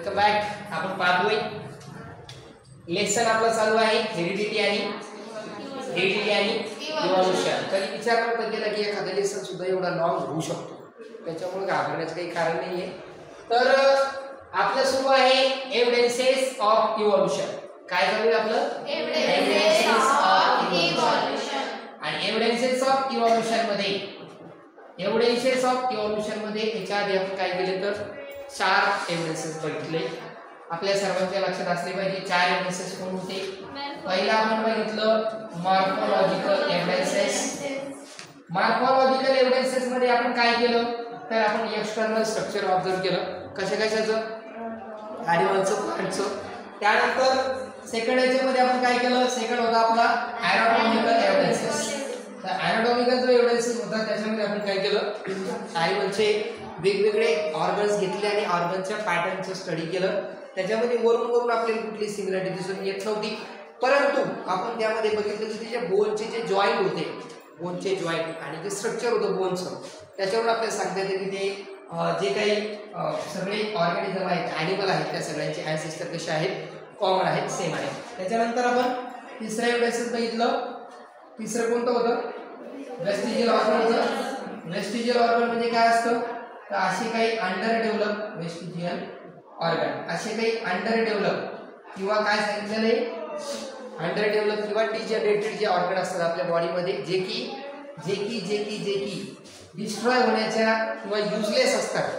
Welcome back. आपण पाहतोय lesson आपलं चालू आहे हेरिडिटी आणि इव्होल्यूशन. कधी विचार नव्हता केला की एखादा लेसन सुद्धा एवढा लॉंग होऊ शकतो, त्याच्यामुळे घाबरण्याचं काही कारण नाहीये. तर आपलं सुरू आहे एव्हिडन्सेस ऑफ इव्होल्यूशन. काय चालू आहे आपलं? Evidences of evolution. आणि एव्हिडन्सेस ऑफ इव्होल्यूशन मध्ये याच्या आधी आपण काय केले तर 4 एव्हिडन्सेस बघितले. आपल्या सर्वांच्या लक्षात असले पाहिजे 4 एव्हिडन्सेस कोण होते. पहिला आपण बघितलं मॉर्फोलॉजिकल एव्हिडन्सेस. मॉर्फोलॉजिकल एव्हिडन्सेस मध्ये आपण काय केलं तर आपण एक्सटर्नल स्ट्रक्चर ऑब्झर्व केलं, कशाचं ॲनिमलचं, प्लांटचं. त्यानंतर सेकंड याच्यामध्ये आपण काय केलं, सेकंड होता आपला ॲनाटॉमिकल एव्हिडन्सेस. तर ॲनाटॉमिकल जो एव्हिडन्सेस होता त्याच्यामध्ये आपण काय केलं, ॲनिमलचे वेगवेगळे ऑर्गन्स घेतले आणि ऑर्गनच्या पॅटर्नचं स्टडी केलं. त्याच्यामध्ये वरून आपल्याला कुठली सिमिलॅरिटी दिसून येत नव्हती, परंतु आपण त्यामध्ये बघितलं की त्याच्या बोनचे जे जॉईंट होते, बोनचे जॉईंट आणि जे स्ट्रक्चर होतं बोनचं, त्याच्यावर आपल्याला सांगता येते की ते जे काही सगळे ऑर्गॅनिझम आहेत, ॲनिमल आहेत, त्या सगळ्यांचे ॲन्सेस्टर कसे आहेत, कॉमन आहेत, सेम आहेत. त्याच्यानंतर आपण तिसरं एव्हिडन्स बघितलं. तिसरं कोणतं होतं? वेस्टिजियल ऑर्गन होतं. वेस्टिजियल ऑर्गन म्हणजे काय असतं तर असे काही अंडर डेव्हलप वेस्टिजियल ऑर्गन, असे काही अंडर डेव्हलप किंवा काय सांगितलेलं आहे अंडर डेव्हलप किंवा डिजनरेटेड जे ऑर्गन असतात आपल्या बॉडीमध्ये, जे की डिस्ट्रॉय होण्याच्या किंवा युजलेस असतात,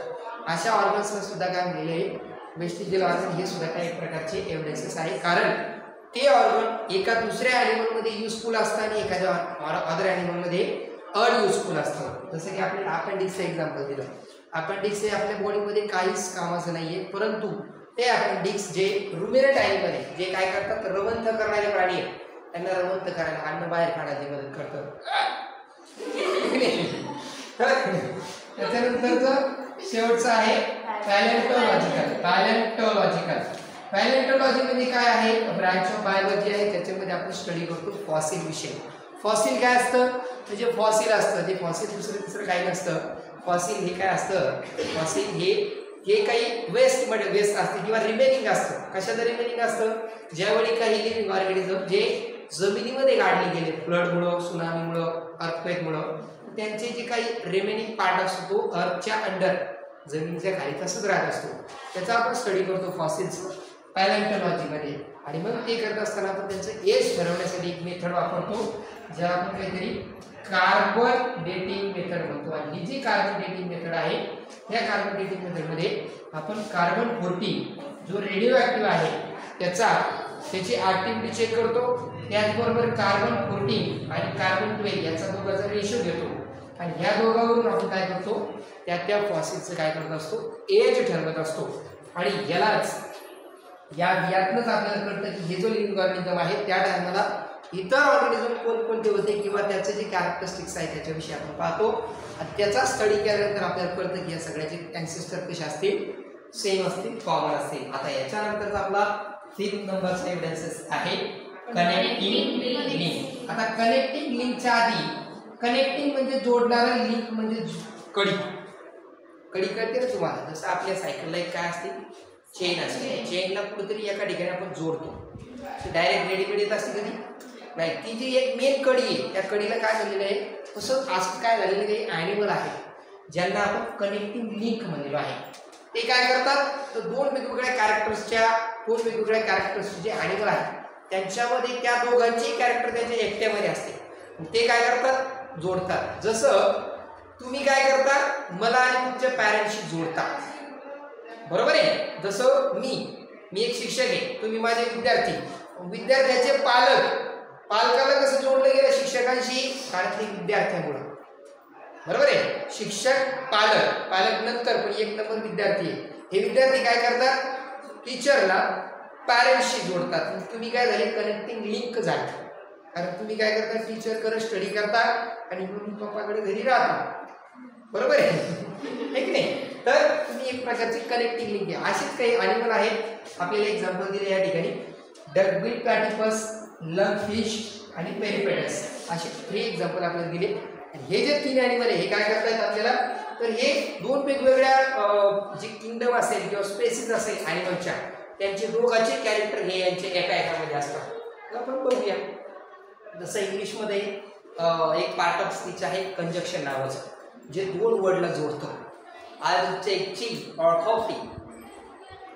अशा ऑर्गन्सला सुद्धा काय म्हणलेलं आहे वेस्टिजियल ऑर्गन. हे सुद्धा काही प्रकारचे एव्हिडन्सेस आहे, कारण ते ऑर्गन एका दुसऱ्या ॲनिमलमध्ये युजफुल असतं आणि एखाद्या अदर ॲनिमलमध्ये अनयुजफुल असतं. जसं की आपल्याला अपेंडिक्सचं एक्झाम्पल दिलं. अपेंडिक्स हे आपल्या बॉडीमध्ये काहीच कामाचं नाहीये, परंतु ते अपेंडिक्स जे रुमिनंट ॲनिमल आहे, जे काय करतात रवंथ करणारे प्राणी आहेत, त्यांना रवंथ करायला अन्न बाहेर काढायची मदत करतं. त्याच्यानंतरचं शेवटचं आहे पॅलेंटोलॉजी म्हणजे काय आहे, ब्रँच ऑफ बायोलॉजी आहे. त्याच्यामध्ये आपण स्टडी करतो फॉसिल विषय. फॉसिल काय असतं, म्हणजे फॉसिल असतं ते फॉसिल दुसरं काही नसतं. फॉसिल हे काय असतं, फॉसिल हे काही वेस्ट असते किंवा रिमेनिंग असतं. कशाचं रिमेनिंग असतं, ज्यावेळी काही लिव्हिंग ऑर्गॅनिझम जे जमिनीमध्ये गाडले गेले फ्लडमुळं, सुनामीमुळं, अर्थक्वेकमुळं, त्यांचे जे काही रिमेनिंग पार्ट असतो तो अर्थच्या अंडर जमिनीच्या खाली तसंच राहत असतो. त्याचा आपण स्टडी करतो फॉसिल्स पॅलेंटोलॉजीमध्ये. आणि मग ते करत असताना आपण त्यांचं एज ठरवण्यासाठी एक मेथड वापरतो, ज्याला आपण काहीतरी कार्बन डेटिंग मेथड म्हणतो. आणि ही जी कार्बन डेटिंग मेथड आहे, त्या कार्बन डेटिंग मेथडमध्ये आपण कार्बन 14 जो रेडिओ ॲक्टिव्ह आहे त्याची ॲक्टिव्हिटी चेक करतो. त्याचबरोबर कार्बन 14 आणि कार्बन 12 याचा दोघांचा रेशो घेतो आणि ह्या दोघांवरून आपण काय करतो, त्या फॉसिलचं काय करत असतो, एज ठरवत असतो. आणि यातनंच आपल्याला कळतं की हे जो लिव्हिंग ऑर्गॅनिझम आहे त्या टायमाला इतर ऑर्गॅनिझम कोणकोणते होते किंवा त्याचे जे कॅरेक्टरिस्टिक्स आहेत त्याच्याविषयी आपण पाहतो. आणि त्याचा स्टडी केल्यानंतर आपल्याला कळतं की या सगळ्याचे ॲन्सेस्टर कसे असतील, सेम असतील, कॉमन असतील. आता याच्यानंतरचा आपला 3 नंबरचा एव्हिडन्सेस आहे कनेक्टिंग लिंक. आता कनेक्टिंग लिंकच्या आधी, कनेक्टिंग म्हणजे जोडणारा, लिंक म्हणजे कडी कळते ना तुम्हाला. जसं आपल्या सायकलला एक काय असते, चेन असते. चेनला कुठेतरी एका ठिकाणी आपण जोडतो, डायरेक्ट रेडीमेड येत असते कधी नाही. ती जी एक मेन कडी आहे, त्या कडीला काय झालेलं आहे, तसंच असं काय झालेलं काही ॲनिमल आहे ज्यांना आपण कनेक्टिंग लिंक म्हणलेलो आहे. ते काय करतात तर दोन वेगवेगळ्या कॅरेक्टर्सचे जे ॲनिमल आहेत त्यांच्यामध्ये त्या दोघांची कॅरेक्टर त्यांच्या एकट्यामध्ये असते. ते काय करतात, जोडतात. जसं तुम्ही काय करता, मला आणि तुमच्या पॅरेंट्सशी जोडता, बरोबर आहे. जसं मी एक शिक्षक आहे, तुम्ही माझे विद्यार्थी, विद्यार्थ्याचे पालकाला कसं जोडलं गेलं शिक्षकांशी, कारण ते विद्यार्थ्यांमुळे, बरोबर आहे. शिक्षक पालक नंतर, पण एक नंबर विद्यार्थी आहे. हे विद्यार्थी काय करतात, टीचरला पॅरेंट्सशी जोडतात. तुम्ही काय झाले, कनेक्टिंग लिंक झाले, कारण तुम्ही काय करता, टीचरकडे स्टडी करता आणि मम्मी पप्पाकडे घरी राहता, बरोबर आहे की नाही. तर तुम्ही एक प्रकारची कनेक्टिंग लिंक आहे. असेच काही ॲनिमल आहेत. आपल्याला एक्झाम्पल दिले या ठिकाणी, डकबिल प्लॅटिपस, लंगफिश आणि पेरिपेटस, असे 3 एक्झाम्पल आपल्याला दिले. हे जे 3 ॲनिमल आहे हे काय करतायत, आपल्याला तर हे दोन वेगवेगळ्या जे किंगडम असेल किंवा स्पेसिस असेल ॲनिमलच्या, त्यांचे दोघांचे कॅरेक्टर हे यांचे एकामध्ये असतात. आपण बघूया. जसं इंग्लिशमध्ये एक पार्ट ऑफ स्पीच आहे कंजक्शन नावाचं, जे दोन वर्डला जोडतं. I will take tea or coffee,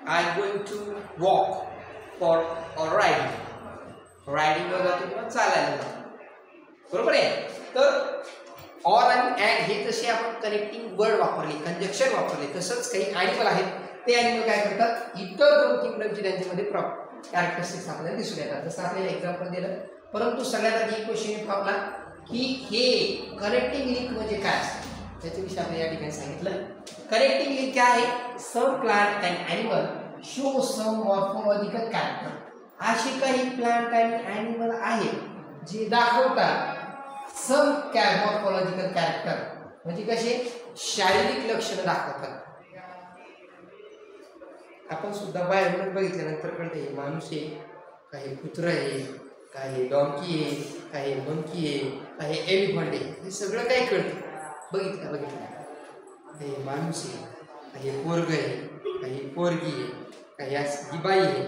I am going to walk for or रायडिंगला जातो किंवा चालायला जातो, बरोबर आहे. तर ऑर आणि ॲड हे जसे आपण कनेक्टिंग वर्ड वापरले, कंजक्शन वापरले, तसंच काही ॲनिमल आहेत, ते ॲनिमल काय करतात, इतर दोन किंगडमची त्यांच्यामध्ये कॅरेक्टरिस्टिक्स आपल्याला दिसून येतात. जसं आपल्याला एक्झाम्पल दिलं. परंतु सगळ्यात आधी क्वेश्चन येतो आपला की हे कनेक्टिंग लिंक म्हणजे काय असतं, त्याच्याविषयी आपल्याला या ठिकाणी सांगितलं. कनेक्टिंग लिंक काय आहे, some plant and animal show some morphological character. असे काही प्लांट आणि ॲनिमल आहेत जे दाखवतात सम मॉर्फोलॉजिकल कॅरेक्टर, म्हणजे कसे शारीरिक लक्षणं दाखवतात. आपण सुद्धा बाहेरून बघितल्यानंतर कळते हे माणूस आहे, काही कुत्रं आहे, काही डॉंकी आहे, काही मंकी आहे, काही एलिफंट आहे, हे सगळं काही कळतं. बघितलं हे माणूस आहे, काही पोरग आहे, काही पोरगी आहे, काही बाई आहे,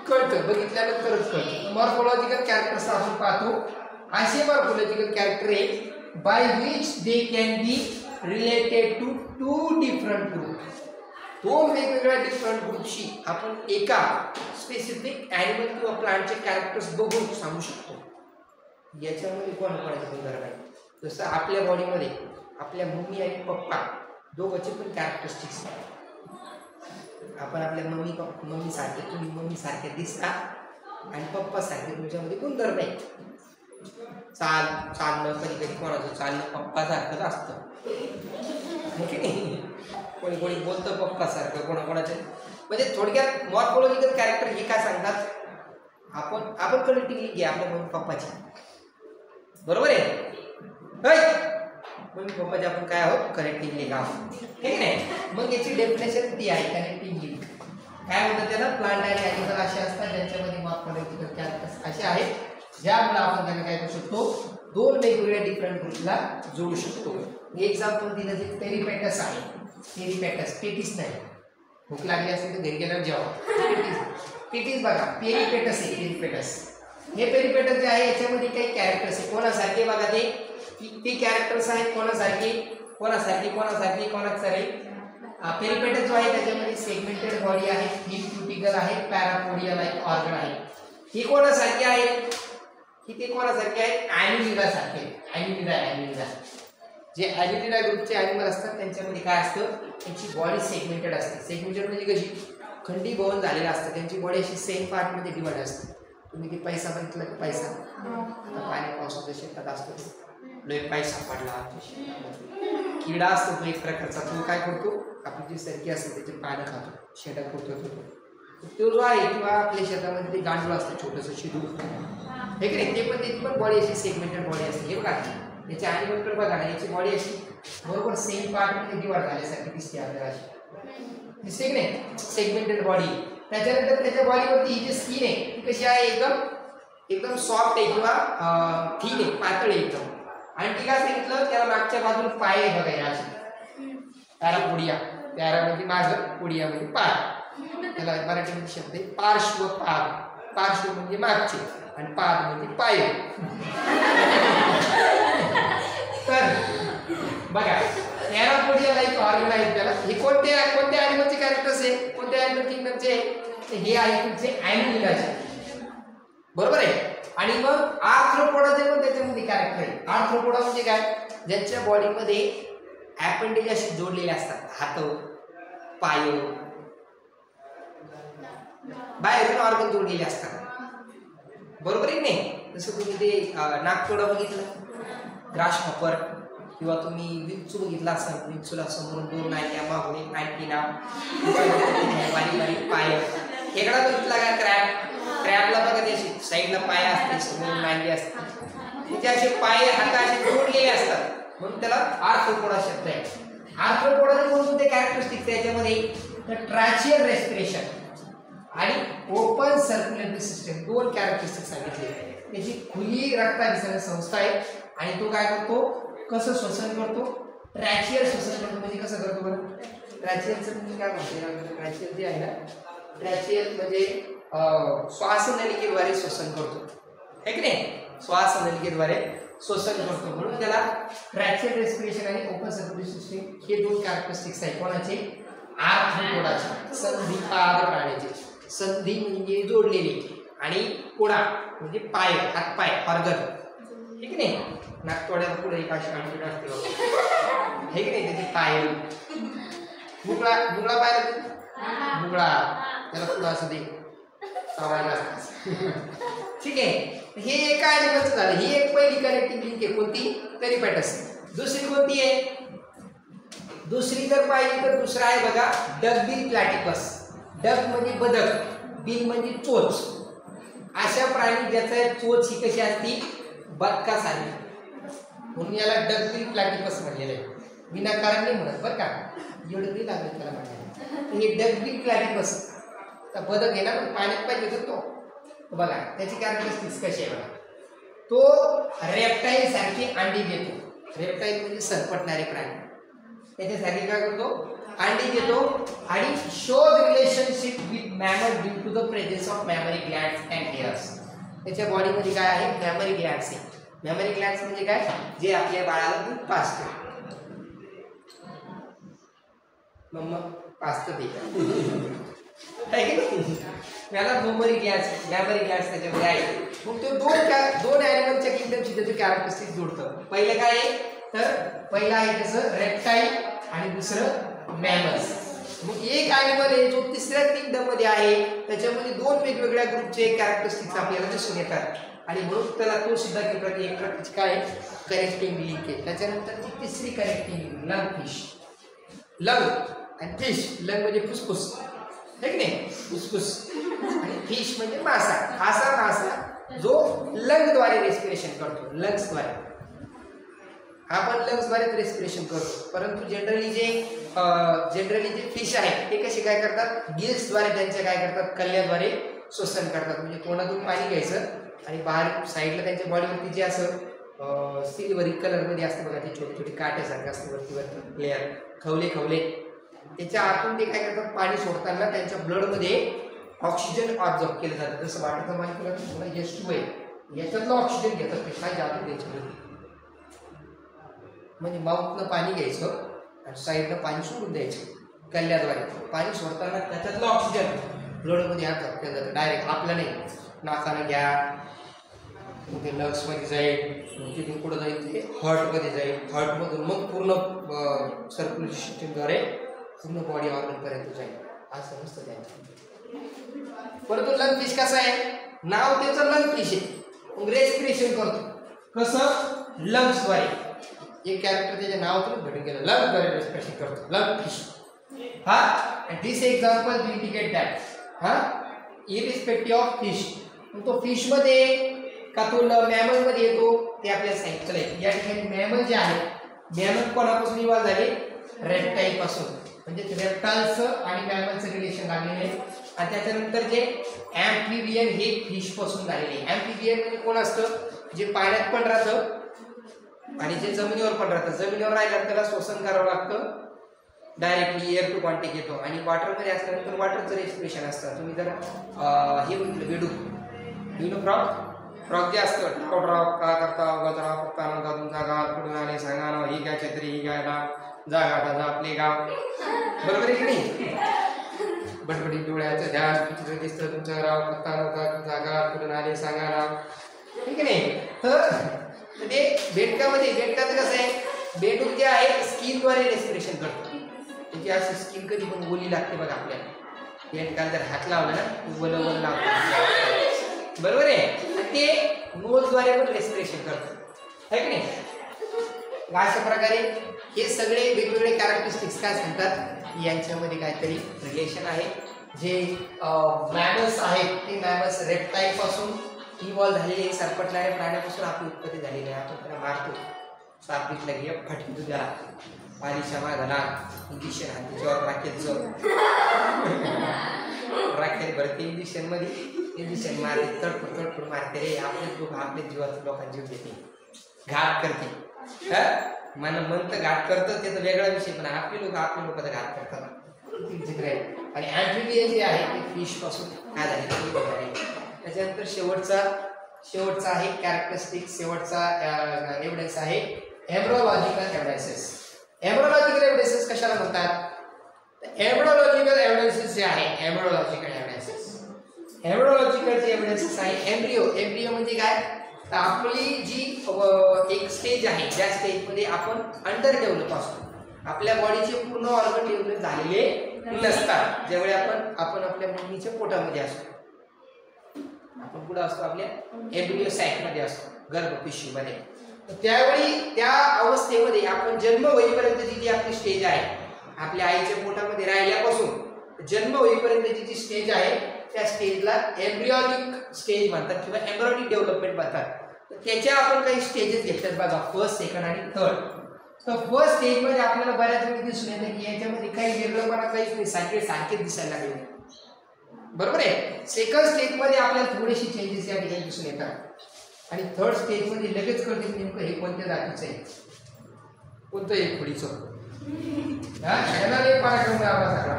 कळतं. बघितल्यानंतरच कळतं. मॉर्फोलॉजिकल कॅरेक्टर्स आपण पाहतो. असे मॉर्फोलॉजिकल कॅरेक्टर आहे by which they can be related to two different group. दोन वेगवेगळ्या डिफरंट ग्रुपशी आपण एका स्पेसिफिक ॲनिमल किंवा प्लांटचे कॅरेक्टर्स बघून सांगू शकतो. याच्यामध्ये कोणाकोणाचे गुणधर्म आहे. जसं आपल्या बॉडीमध्ये आपल्या मम्मी आणि पप्पा दोघांचे पण कॅरेक्टरिस्टिक्स आहेत. आपण आपल्या मम्मी सारखे, तुम्ही मम्मी सारखे दिसता आणि पप्पा सारखे तुमच्यामध्ये गुणधर्म आहे. चालणं कधी कधी कोणाचं चालणं पप्पासारखंच असतं, कोणी कोणी बोलतं पप्पासारखं, कोणाकोणाचे. म्हणजे थोडक्यात मॉर्फोलॉजिकल कॅरेक्टर हे काय सांगतात, आपण कनेक्टिंग लिंक आहे आपल्या मम्मी पप्पाची, बरोबर आहे. मम्मी पप्पाचे आपण काय आहोत, कनेक्टिंग लिंक आहोत, ठीक नाही. मग याची डेफिनेशन ती आहे कनेक्टिंग लिंक. काय म्हणतात त्याला, प्लांट आणि ॲनिमल असे असतात ज्यांच्यामध्ये मॉर्फोलॉजिकल कॅरेक्टर्स असे आहेत ज्यामुळे आपण त्यांना काय करू शकतो, दोन वेगवेगळ्या डिफरंट ग्रुपला जोडू शकतो. एक्झाम्पल दिलं जे पेरिपेटस आहे, पेटीस नाही, भूक लागली असेल तर घरी गेल्यावर जेव्हा पेटीस बघा, पेरिपेटस आहे. हे पेरिपेटस जे आहे याच्यामध्ये काही कॅरेक्टर्स आहे कोणासारखे बघा, ते कॅरेक्टर्स आहेत कोणासारखे. पेरिपेटस जो आहे त्याच्यामध्ये सेगमेंटेड बॉडी आहे, हिप क्युटिकल आहे, पॅरापोडिया लाईक ऑर्गन आहे. ही कोणासारखी आहेत, ते कोणासारखे आहेत, ॲनिमिडा सारखे. ॲनिमिडा जे ॲनिमिडा ग्रुपचे ॲनिमल असतात त्यांच्यामध्ये काय असतं, त्यांची बॉडी सेगमेंटेड असते. सेगमेंटेड म्हणजे कशी, खंडीभवन झालेलं असतं. त्यांची बॉडी अशी सेम पार्टमध्ये डिवाइड असते. तुम्ही ते पैसा बघितला की पैसा आता पाणी पावसाच्या शेतात असतो, पैसा पडला, किडा असतो तो एक प्रकारचा, तो काय करतो, आपली जी सरकी असते त्याचे पानं खातो, शेतात होतो. तो जो आहे किंवा आपल्या शेतामध्ये ते गांडूळ असतं छोटंसं शिदू, हे की नाही, ते पण त्याची पण बॉडी अशी सेगमेंटेड बॉडी असते. हे बघा याच्या ॲनिमलकडे बघा ना, याची बॉडी अशी बरोबर सेम पार्टमध्ये डिवाइड झाल्यासारखी दिसते आपल्याला, अशी दिसते की नाही, सेगमेंटेड बॉडी. त्याच्यानंतर त्याच्या बॉडीवरती ही जी स्किन आहे ती कशी आहे, एकदम सॉफ्ट आहे किंवा थिन आहे, पातळ आहे एकदम. आणि ती काय सांगितलं, त्याला मागच्या बाजूला पाय आहे बघा, या अशी पॅरापोडिया, पॅरा म्हणजे मागं, पोडिया म्हणजे पाय. त्याला मराठीमध्ये शब्द आहे पार्श्वपाद. पार्श्व म्हणजे मागचे आणि पाद म्हणजे पाय. तर बघा पॅरापोडिया लाईक ऑर्गन आहे त्याला. हे कोणत्या ॲनिमलचे कॅरेक्टर्स आहे, कोणत्या ॲनिमल किंगडमचे आहे, हे आहे तुमचे ॲनिमिडाचे, बरोबर आहे. आणि मग आर्थ्रोपोडाचे पण त्याच्यामध्ये कॅरेक्टर आहे. आर्थ्रोपोडा म्हणजे काय, ज्यांच्या बॉडीमध्ये ॲपेंडेज अशी जोडलेले असतात, हात, पाय, बाहेरून ऑर्गन जोडलेले असतात, बरोबर आहे नाही. जसं तुम्ही ते नागतोडा बघितलं, ग्रास हॉपर, किंवा तुम्ही विंचू बघितला असाल, विंचूला समोरून दोन नायट्या, मागून एक नायटीला, बारीक बारीक पाय. खेकडा बघितला का, क्रॅबला बघा त्याची साईडला पाय असते, समोरून नांगी असते, त्याचे असे पाय हात असे जोडलेले असतात, म्हणून त्याला आर्थ्रोपोडा शब्द आहे. आर्थ्रोपोडाचे कोणते कॅरेक्टरिस्टिक्स त्याच्यामध्ये, तर ट्रॅचियल रेस्पिरेशन आणि ओपन सर्क्युलेटरी सिस्टम, दोन कॅरेक्टरिस्टिक्स सांगितले. त्याची खुली रक्ताभिसरण संस्था आहे आणि तो काय करतो, कसं श्वसन करतो, ट्रॅचियर श्वसन करतो म्हणजे कसं करतो बरं? ट्रॅचियरचं म्हणजे काय म्हणतो? ट्रॅचियर जे आहे ना, ट्रॅचियर म्हणजे श्वासनलिकेद्वारे श्वसन करतो, है की नाही? श्वासनलिकेद्वारे श्वसन करतो म्हणून त्याला ट्रॅचियर रेस्पिरेशन आणि ओपन सर्क्युलेटरी सिस्टीम हे दोन कॅरेक्टरिस्टिक्स आहेत. कोणाचे? आर्थ्रोपोडाचे, संधिपाद प्राण्याचे. संधी म्हणजे जोडलेले आणि पोडा म्हणजे पाय, हात पाय, ऑर्गन, ठीक नाही? नाकतोड्याला पुढे एक अशी आणखी असते बघा, हे की नाही? त्याचे पाय. मुगळा, मुगळा पाय, मुगळा त्याला पुढं असं दे चावायला, ठीक आहे? हे एका ॲनिमलचं झालं. ही एक पहिली कनेक्टिंग लिंक आहे. कोणती? पेरिपेटस. दुसरी कोणती आहे? दुसरी जर पाहिली तर दुसरा आहे बघा, डकबिल प्लॅटिपस. डक म्हणजे बदक, बिल म्हणजे चोच. अशा प्राणी ज्याचा चोच ही कशी असती? बदकासारखी, म्हणून याला डकबिल प्लॅटिपस म्हणलेलं आहे. विनाकारण नाही म्हणत बरं का, एवढं नाही लागलं त्याला म्हणायला. हे डकबिल प्लॅटिपस तर बदक आहे ना, पण पाण्यात पाहिजे होतं तो. बघा त्याची कॅरेक्टरिस्टिक्स कशी आहे बघा. तो रेप्टाईल सारखी अंडी देतो. रेप्टाईल म्हणजे सरपटणारे प्राणी. त्याच्यासाठी काय करतो? अंडी देतो आणि shows relationship with mammal due to the presence of mammary glands and hairs. त्याच्या बॉडीमध्ये काय आहे? मॅमरी ग्लँड्स आहे. मॅमरी ग्लँड्स म्हणजे काय? जे आपल्या बाळाला दूध पाजते. मम्मा पाजतं ते त्याला मॅमरी ग्लँड्स त्याच्यामध्ये आहे. मग तो दोन ॲनिमलच्या किंगडमची त्याचे कॅरेक्टरिस्टिक जोडतं. पहिलं काय आहे? तर पहिलं आहे त्याचं रेप्टाईल आणि दुसरं मॅमल्स. मग एक ॲनिमल आहे जो तिसऱ्या किंगडम मध्ये आहे, त्याच्यामध्ये दोन वेगवेगळ्या ग्रुपचे कॅरेक्टरिस्टिक्स आपल्याला दिसून येतात आणि म्हणून त्याला तो सुद्धा एक प्रकारची काय कनेक्टिंग लिंक आहे. त्याच्यानंतरची तिसरी connecting link lung fish. Lung आणि फिश, लंग म्हणजे फुसफुस, है की नाही? फुसफुस. आणि फिश म्हणजे मासा. असा मासा जो लंगद्वारे रेस्पिरेशन करतो, लंग्सद्वारे. आपण लंग्सद्वारे रेस्पिरेशन करतो, परंतु जनरली जे फिश आहेत ते कसे काय करतात? गिल्सद्वारे त्यांच्या काय करतात? कल्ल्याद्वारे श्वसन करतात. म्हणजे तोंडातून पाणी घ्यायचं आणि बाहेर साईडला त्यांच्या बॉडीवरती जे असं सिल्वरी कलरमध्ये असतं बघा, ते छोटे छोटे काट्यासारखं असतं वरती लेअर, खवले. त्याच्या आतून ते काय करतात? पाणी सोडताना त्यांच्या ब्लडमध्ये ऑक्सिजन ऑब्झर्व केलं जातं. जसं वाटतं पाणी तुला H2 आहे, याच्यातलं ऑक्सिजन घेतात ते काय जातं त्याच्यामध्ये. म्हणजे माउथनं पाणी घ्यायचं आणि साईडनं पाणी सोडून द्यायचं कल्ल्याद्वारे. पाणी सोडताना त्याच्यातलं ऑक्सिजन ब्लडमध्ये आत केलं जातं डायरेक्ट. आपलं नाही, नाकानं घ्या, मग ते लंग्समध्ये जाईल, मग तिथून पुढं जाईल ते हार्टमध्ये जाईल, हार्टमधून मग पूर्ण सर्क्युलेटरी सिस्टीमद्वारे पूर्ण बॉडी ऑर्गनपर्यंत जाईल. असं नसतं त्यांचं. परंतु लंग फिश कसं आहे? नाव त्याचं लंग फिश आहे. मग रेस्पिरेशन करतो कसं? लंग्सद्वारे. एक कॅरेक्टर त्याचे नाव तुम्ही भेटून गेलं, लंग्सद्वारे रेस्पिरेशन करतो, लंग फिश. हा, दिस एक्झाम्पल टू इंडिकेट दॅट. हा, इरिस्पेक्टिव्ह ऑफ फिश. तो फिशमध्ये का तो मॅमलमध्ये येतो ते आपल्याला सांगितलं आहे. या ठिकाणी मॅमल जे आहे, मॅमल कोणापासून इव्हॉल्व झाले? रेप्टाईल पासून. म्हणजे रेप्टाइल्सचं आणि मॅमलचं रिलेशन लागलेलं आहे. आणि त्याच्यानंतर जे ॲम्फिबियन हे फिश पासून झालेले आहे. ॲम्फिबियन म्हणजे कोण असतं? जे पाण्यात पण राहतं आणि जे जमिनीवर पण राहतं. जमिनीवर राहिल्यावर त्याला श्वसन करावं लागतं, डायरेक्टली एअर टू कॉन्टॅक्ट येतो. आणि वॉटरमध्ये असल्यानंतर वॉटरचं रेस्पिरेशन असतं. तुम्ही जर हे बघितलं फ्रॉग जे असतं, ड्राव का करता गजराव पत्ता तुमचा गाव कुठून आले सांगा ना, ही काय छत्री, ही काय नाव, जागा दादा आपले गाव, बरोबर आहे की नाही? बटबडी डोळ्याचं ध्यान, चित्र दिसतं तुमचं राव पत्ता नव्हता, तुमचा गाव कुठून आले सांगा ना, ठीक आहे नाही? तर ते बेडकाचं कसं आहे? बेडूक जे आहे स्किनद्वारे रेस्पिरेशन करतो. त्याची अशी स्किन कधी पण ओली लागते बघा आपल्याला. बेडकाला जर हात लावला ना वल लागतो, बरोबर आहे? ते नोजद्वारे पण रेस्पिरेशन करतात, है की नाही? अशा प्रकारे हे सगळे वेगवेगळे कॅरेक्टरिस्टिक्स काय सांगतात? यांच्यामध्ये काहीतरी रिलेशन आहे. जे मॅमल्स आहेत ते मॅमल्स रेप्टाईल पासून इव्हॉल्व झालेले, सरपटणाऱ्या प्राण्यापासून आपली उत्पत्ती झालेली आहे. आपण त्याला मारतो, सापीत लगे फटकी द्याला पाणीच्या मागाला इंजेक्शन आहे त्याच्यावर राखेल भरते इंजेक्शन मारते, तडफड मारते रे. आपलेच लोक आपल्या जीवाचं लोकांना जीव देते, घात करते. मन तर घात करतं ते तर वेगळा विषय, पण आपली लोक तर घात करतात चित्र आहे. आणि ॲम्फिबियन जे आहे ते फिश पासून काय झाले. त्याच्यानंतर शेवटचा आहे कॅरेक्टरिस्टिक, शेवटचा एव्हिडन्स आहे एम्ब्रोलॉजिकल एव्हिडन्सेस. एम्ब्रोलॉजिकल एव्हिडन्सेस कशाला म्हणतात? एम्ब्रोलॉजिकल एव्हिडन्सेस जे आहे एम्ब्रोलॉजिकल जे एव्हिडन्सेस आहे एम्ब्रियो म्हणजे काय? तर आपली जी एक स्टेज आहे ज्या स्टेजमध्ये आपण अंडर डेव्हलप असतो, आपल्या बॉडीचे पूर्ण ऑर्गन डेव्हलप झालेले नसतात. ज्यावेळी आपण आपल्या मम्मीच्या पोटामध्ये असतो, आपण कुठं असतो? आपल्या एम्ब्रियो सॅक मध्ये असतो, गर्भपिशवीमध्ये. त्यावेळी त्या अवस्थेमध्ये आपण जन्म होईपर्यंतची जी आपली स्टेज आहे, आपल्या आईच्या पोटामध्ये राहिल्यापासून जन्म होईपर्यंतची जी स्टेज आहे त्या स्टेजला एम्ब्रियोनिक स्टेज म्हणतात किंवा एम्ब्रियोनिक डेव्हलपमेंट म्हणतात. तर त्याच्या आपण काही स्टेजेस घेतल्यात बघा, फर्स्ट, सेकंड आणि थर्ड. तर फर्स्ट स्टेजमध्ये आपल्याला बऱ्याच वेळी दिसून येतं की याच्यामध्ये काही वेगळंपणा काहीच नाही, सारखेच दिसायला लागले, बरोबर आहे. सेकंड स्टेजमध्ये आपल्याला थोडेसे चेंजेस या ठिकाणी दिसून येतात आणि थर्ड स्टेजमध्ये लगेच कळते नेमकं हे कोणत्या जातीचं आहे, कोणतं एक खोडीचं. याला एक पराक्रम लावला सगळा,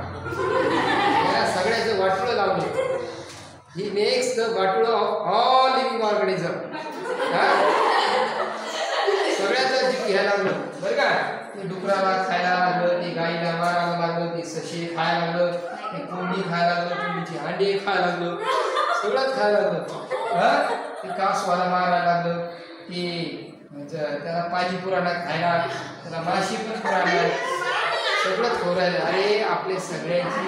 सगळ्याचं वाटोळं लावलं. ही मेक्स द वाटोळं ऑफ ऑल लिव्हिंग ऑर्गॅनिझम. सगळ्याचं जीव घ्यायला लागलं बरं का. ते डुकराला खायला लागलं, ते गाईला मारायला लागलं, ते सशे खायला लागलं, ते कोंबडी खायला लागलं, कोंबडीची अंडे खायला लागलं, सगळंच खायला लागलं. ते कासवाला मारायला लागलं, ते त्याला पाणी पुराणा खायला, त्याला माशी पण पुराणा, सगळंच खोरायला. अरे आपले सगळ्यांची,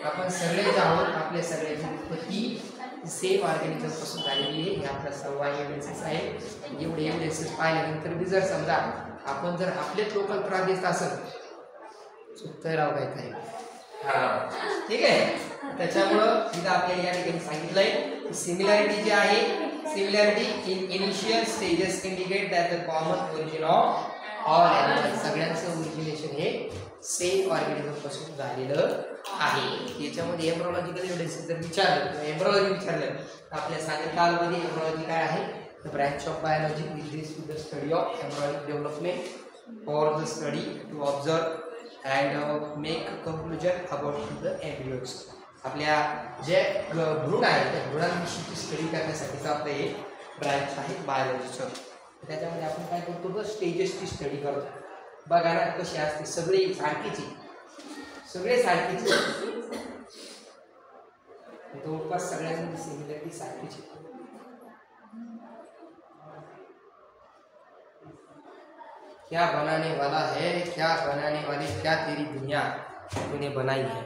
आपण सगळेच आहोत, आपल्या सगळ्यांची उत्पत्ती सेम ऑर्गॅनिझम पासून झालेली आहे. हे आपला सर्व एव्हिडन्सेस आहे. एवढे एव्हिडन्सेस पाहिल्यानंतर बी जर समजा आपण जर आपलेच लोकल त्रास देत असेल चुकतंय राव काय ठीक आहे. त्याच्यामुळं तिथं आपल्याला या ठिकाणी सांगितलंय सिमिलॅरिटी जी आहे, similarity in initial stages indicate that the common origin of all animals. सगळ्यांचं ओरिजिनेशन हे सेम ऑर्गॅनिझम पासून झालेलं आहे. याच्यामध्ये एम्ब्रोलॉजिकल एव्हिडन्सेस जर विचारलं किंवा एम्ब्रोलॉजी विचारलं तर आपल्या सांगितलं कालमध्ये एम्ब्रोलॉजी काय आहे? The branch of biology which deals with the study of embryonic development for the study to observe and make conclusion about the embryos. आपल्या जे भ्रूण आहेत त्या भ्रूणांविषयीची स्टडी करण्यासाठीचं आपलं हे ब्रँच आहे बायोलॉजीचं. त्याच्यामध्ये आपण काय करतो तर स्टेजेसची स्टडी करतो. बघा ना कशी असते, सगळे सारखीची, सगळे सारखीची, जवळपास सगळ्यांमध्ये सिमिलरिटी सारखीची. क्या बनाने वाला है, क्या बनाने वाली, क्या तेरी दुनिया तूने बनाई है.